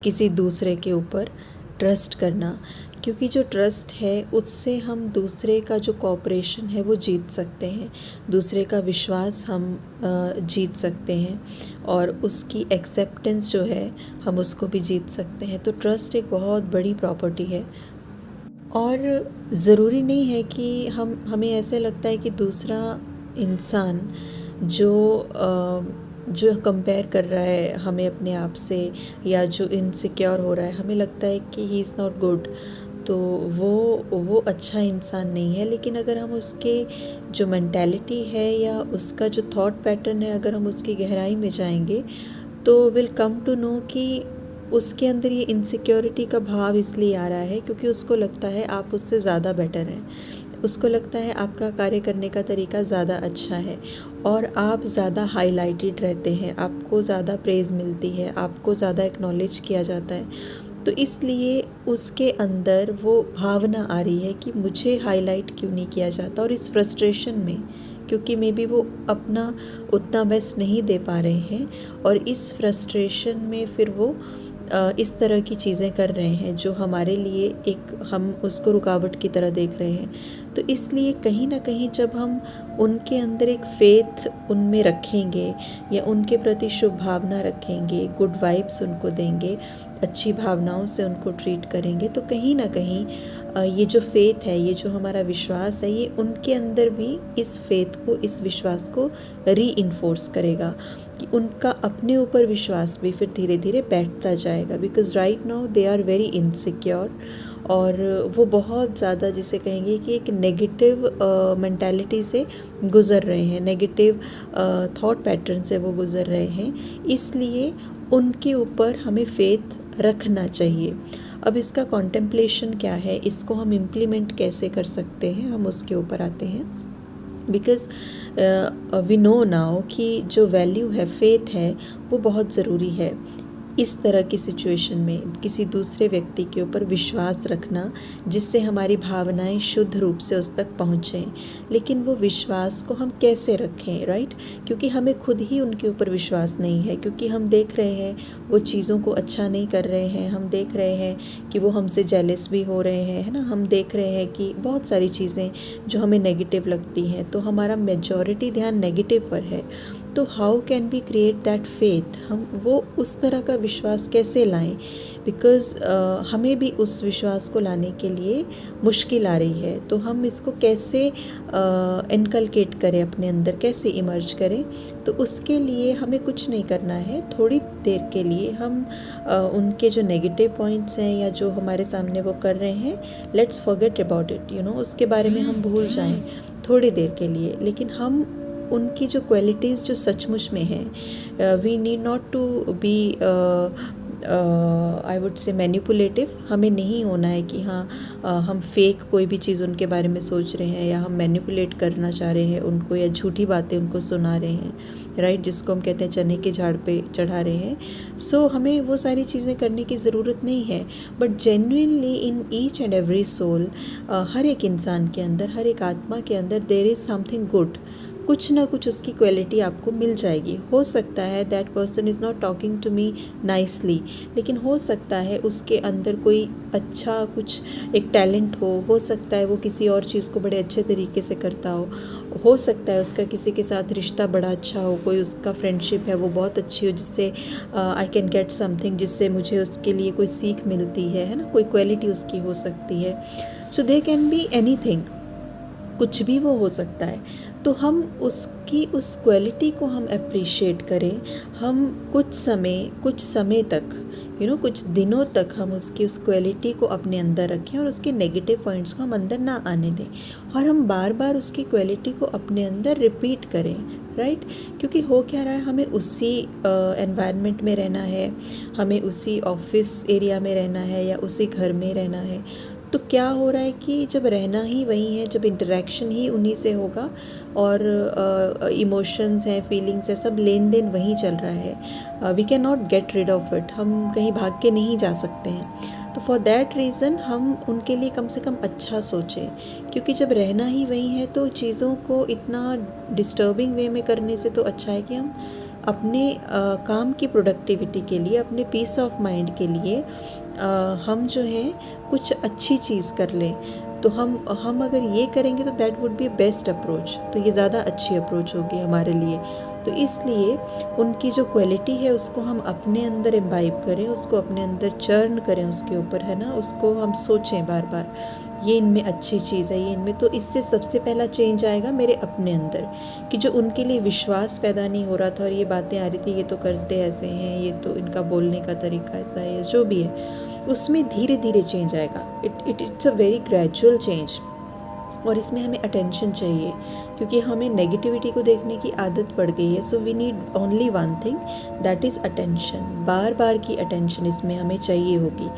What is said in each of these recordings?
किसी दूसरे के ऊपर ट्रस्ट करना, क्योंकि जो ट्रस्ट है उससे हम दूसरे का जो कोऑपरेशन है वो जीत सकते हैं, दूसरे का विश्वास हम जीत सकते हैं और उसकी एक्सेप्टेंस जो है हम उसको भी जीत सकते हैं। तो ट्रस्ट एक बहुत बड़ी प्रॉपर्टी है और ज़रूरी नहीं है कि हमें ऐसे लगता है कि दूसरा इंसान जो कंपेयर कर रहा है हमें अपने आप से या जो इनसिक्योर हो रहा है, हमें लगता है कि ही इज़ नॉट गुड, तो वो अच्छा इंसान नहीं है। लेकिन अगर हम उसके जो मेंटालिटी है या उसका जो थॉट पैटर्न है, अगर हम उसकी गहराई में जाएंगे तो विल कम टू नो कि उसके अंदर ये इनसिक्योरिटी का भाव इसलिए आ रहा है क्योंकि उसको लगता है आप उससे ज़्यादा बेटर हैं, उसको लगता है आपका कार्य करने का तरीका ज़्यादा अच्छा है और आप ज़्यादा हाईलाइटेड रहते हैं, आपको ज़्यादा प्रेज़ मिलती है, आपको ज़्यादा एक्नॉलेज किया जाता है। तो इसलिए उसके अंदर वो भावना आ रही है कि मुझे हाईलाइट क्यों नहीं किया जाता, और इस फ्रस्ट्रेशन में, क्योंकि मे बी वो अपना उतना बेस्ट नहीं दे पा रहे हैं और इस फ्रस्ट्रेशन में फिर वो इस तरह की चीज़ें कर रहे हैं जो हमारे लिए हम उसको रुकावट की तरह देख रहे हैं। तो इसलिए कहीं ना कहीं जब हम उनके अंदर एक फ़ेथ उनमें रखेंगे या उनके प्रति शुभ भावना रखेंगे, गुड वाइब्स उनको देंगे, अच्छी भावनाओं से उनको ट्रीट करेंगे, तो कहीं ना कहीं ये जो फ़ेथ है, ये जो हमारा विश्वास है, ये उनके अंदर भी इस फ़ेथ को, इस विश्वास को रीइंफोर्स करेगा कि उनका अपने ऊपर विश्वास भी फिर धीरे धीरे बैठता जाएगा। Because right now they are very insecure और वो बहुत ज़्यादा, जिसे कहेंगे कि एक नेगेटिव मेंटालिटी से गुज़र रहे हैं, नेगेटिव थॉट पैटर्न से वो गुज़र रहे हैं। इसलिए उनके ऊपर हमें फ़ेथ रखना चाहिए। अब इसका कॉन्टेम्पलेशन क्या है, इसको हम इम्प्लीमेंट कैसे कर सकते हैं, हम उसके ऊपर आते हैं। बिकॉज़ वी नो नाउ कि जो वैल्यू है, फेथ है, वो बहुत ज़रूरी है। इस तरह की सिचुएशन में किसी दूसरे व्यक्ति के ऊपर विश्वास रखना जिससे हमारी भावनाएं शुद्ध रूप से उस तक पहुँचें। लेकिन वो विश्वास को हम कैसे रखें, राइट? क्योंकि हमें खुद ही उनके ऊपर विश्वास नहीं है, क्योंकि हम देख रहे हैं वो चीज़ों को अच्छा नहीं कर रहे हैं, हम देख रहे हैं कि वो हमसे जेलस भी हो रहे हैं, है ना, हम देख रहे हैं कि बहुत सारी चीज़ें जो हमें नेगेटिव लगती हैं, तो हमारा मेजॉरिटी ध्यान नेगेटिव पर है। तो how can we create that faith, हम वो उस तरह का विश्वास कैसे लाएं? बिकॉज़ हमें भी उस विश्वास को लाने के लिए मुश्किल आ रही है। तो हम इसको कैसे इनकलकेट करें, अपने अंदर कैसे इमर्ज करें? तो उसके लिए हमें कुछ नहीं करना है। थोड़ी देर के लिए हम उनके जो नेगेटिव पॉइंट्स हैं या जो हमारे सामने वो कर रहे हैं, लेट्स फॉरगेट अबाउट इट, उसके बारे में हम भूल जाएं थोड़ी देर के लिए। लेकिन हम उनकी जो क्वालिटीज़ जो सचमुच में हैं, we need not to be I would say manipulative. हमें नहीं होना है कि हम फेक कोई भी चीज़ उनके बारे में सोच रहे हैं या हम मैनिपुलेट करना चाह रहे हैं उनको या झूठी बातें उनको सुना रहे हैं, राइट, जिसको हम कहते हैं चने के झाड़ पे चढ़ा रहे हैं। सो हमें वो सारी चीज़ें करने की ज़रूरत नहीं है। But genuinely in each and every soul, हर एक इंसान के अंदर, हर एक आत्मा के अंदर देयर इज़ समथिंग गुड, कुछ ना कुछ उसकी क्वालिटी आपको मिल जाएगी। हो सकता है that person is not talking to me nicely, लेकिन हो सकता है उसके अंदर कोई अच्छा कुछ एक टैलेंट हो सकता है वो किसी और चीज़ को बड़े अच्छे तरीके से करता हो सकता है उसका किसी के साथ रिश्ता बड़ा अच्छा हो, कोई उसका फ्रेंडशिप है वो बहुत अच्छी हो, जिससे आई कैन गेट समथिंग, जिससे मुझे उसके लिए कोई सीख मिलती है ना, कोई क्वालिटी उसकी हो सकती है। सो दे कैन बी एनीथिंग, कुछ भी वो हो सकता है। तो हम उसकी उस क्वालिटी को हम अप्रिशिएट करें, हम कुछ समय तक कुछ दिनों तक हम उसकी उस क्वालिटी को अपने अंदर रखें और उसके नेगेटिव पॉइंट्स को हम अंदर ना आने दें, और हम बार बार उसकी क्वालिटी को अपने अंदर रिपीट करें, राइट? क्योंकि हो क्या रहा है, हमें उसी एनवायरनमेंट में रहना है, हमें उसी ऑफिस एरिया में रहना है या उसी घर में रहना है। तो क्या हो रहा है कि जब रहना ही वही है, जब इंटरेक्शन ही उन्हीं से होगा और इमोशंस हैं, फीलिंग्स है, सब लेन देन वहीं चल रहा है, we can not get rid of it, हम कहीं भाग के नहीं जा सकते हैं। तो फॉर दैट रीज़न हम उनके लिए कम से कम अच्छा सोचें, क्योंकि जब रहना ही वही है तो चीज़ों को इतना डिस्टर्बिंग वे में करने से तो अच्छा है कि हम अपने काम की प्रोडक्टिविटी के लिए, अपने पीस ऑफ माइंड के लिए हम जो है कुछ अच्छी चीज़ कर लें। तो हम अगर ये करेंगे तो that would be best approach, तो ये ज़्यादा अच्छी अप्रोच होगी हमारे लिए। तो इसलिए उनकी जो क्वालिटी है उसको हम अपने अंदर इम्बाइब करें, उसको अपने अंदर चर्न करें, उसके ऊपर है ना, उसको हम सोचें बार बार ये इनमें अच्छी चीज़ है, ये इनमें। तो इससे सबसे पहला चेंज आएगा मेरे अपने अंदर, कि जो उनके लिए विश्वास पैदा नहीं हो रहा था और ये बातें आ रही थी ये तो करते ऐसे हैं, ये तो इनका बोलने का तरीका ऐसा है, या जो भी है, उसमें धीरे धीरे चेंज आएगा। It's a very gradual change. और इसमें हमें अटेंशन चाहिए, क्योंकि हमें नेगेटिविटी को देखने की आदत पड़ गई है। So we need only one thing, that is attention. बार बार की अटेंशन इसमें हमें चाहिए होगी।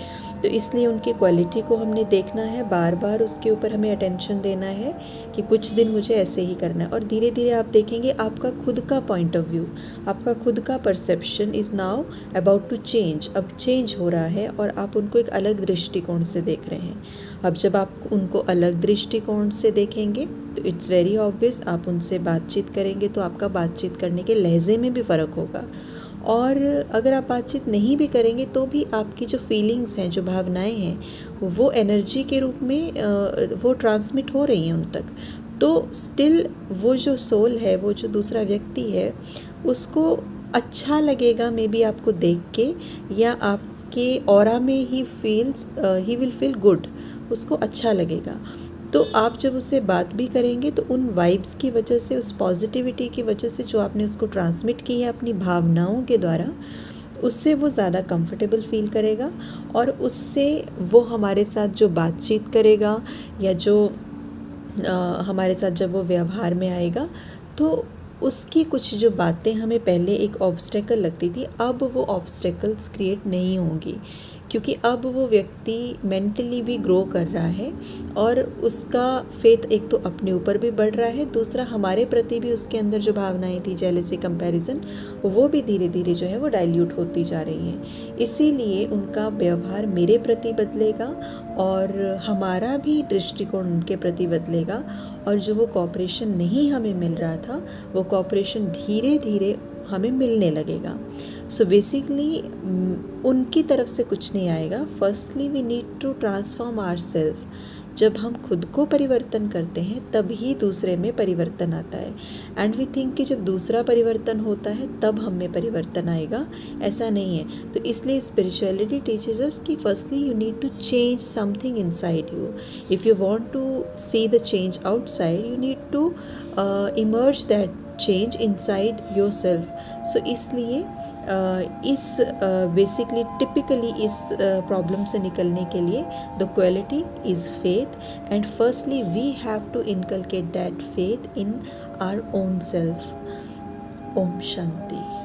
तो इसलिए उनकी क्वालिटी को हमने देखना है, बार बार उसके ऊपर हमें अटेंशन देना है कि कुछ दिन मुझे ऐसे ही करना है। और धीरे धीरे आप देखेंगे आपका खुद का पॉइंट ऑफ व्यू, आपका खुद का perception is now about to change. अब चेंज हो रहा है और आप उनको एक अलग दृष्टिकोण से देख रहे हैं। अब जब आप उनको अलग दृष्टिकोण से देखेंगे तो इट्स वेरी ऑब्वियस, आप उनसे बातचीत करेंगे तो आपका बातचीत करने के लहजे में भी फ़र्क होगा। और अगर आप बातचीत नहीं भी करेंगे तो भी आपकी जो फीलिंग्स हैं, जो भावनाएं हैं, वो एनर्जी के रूप में वो ट्रांसमिट हो रही हैं उन तक। तो स्टिल वो जो सोल है, वो जो दूसरा व्यक्ति है, उसको अच्छा लगेगा मे बी आपको देख के, या आपके ऑरा में ही विल फील गुड, उसको अच्छा लगेगा। तो आप जब उससे बात भी करेंगे तो उन वाइब्स की वजह से, उस पॉजिटिविटी की वजह से जो आपने उसको ट्रांसमिट की है अपनी भावनाओं के द्वारा, उससे वो ज़्यादा कंफर्टेबल फील करेगा। और उससे वो हमारे साथ जो बातचीत करेगा, या जो हमारे साथ जब वो व्यवहार में आएगा, तो उसकी कुछ जो बातें हमें पहले एक ऑब्स्टेकल लगती थी, अब वो ऑब्स्टेकल्स क्रिएट नहीं होंगी, क्योंकि अब वो व्यक्ति मेंटली भी ग्रो कर रहा है और उसका फेथ एक तो अपने ऊपर भी बढ़ रहा है, दूसरा हमारे प्रति भी उसके अंदर जो भावनाएं थी, जेलसी, कंपैरिजन, वो भी धीरे धीरे जो है वो डाइल्यूट होती जा रही हैं। इसीलिए उनका व्यवहार मेरे प्रति बदलेगा और हमारा भी दृष्टिकोण उनके प्रति बदलेगा, और जो वो कॉपरेशन नहीं हमें मिल रहा था, वो कॉपरेशन धीरे धीरे हमें मिलने लगेगा। सो बेसिकली उनकी तरफ से कुछ नहीं आएगा। Firstly we need to transform ourself. जब हम खुद को परिवर्तन करते हैं तभी दूसरे में परिवर्तन आता है। एंड वी थिंक कि जब दूसरा परिवर्तन होता है तब हम में परिवर्तन आएगा, ऐसा नहीं है। तो इसलिए स्पिरिचुअलिटी टीचेस अस कि firstly you need to change something inside you. If you want to see the change outside, you need to emerge that change inside yourself. So इसलिए इस बेसिकली टिपिकली इस प्रॉब्लम से निकलने के लिए the quality is faith, and firstly we have to inculcate that faith in our own self. ओम शांति।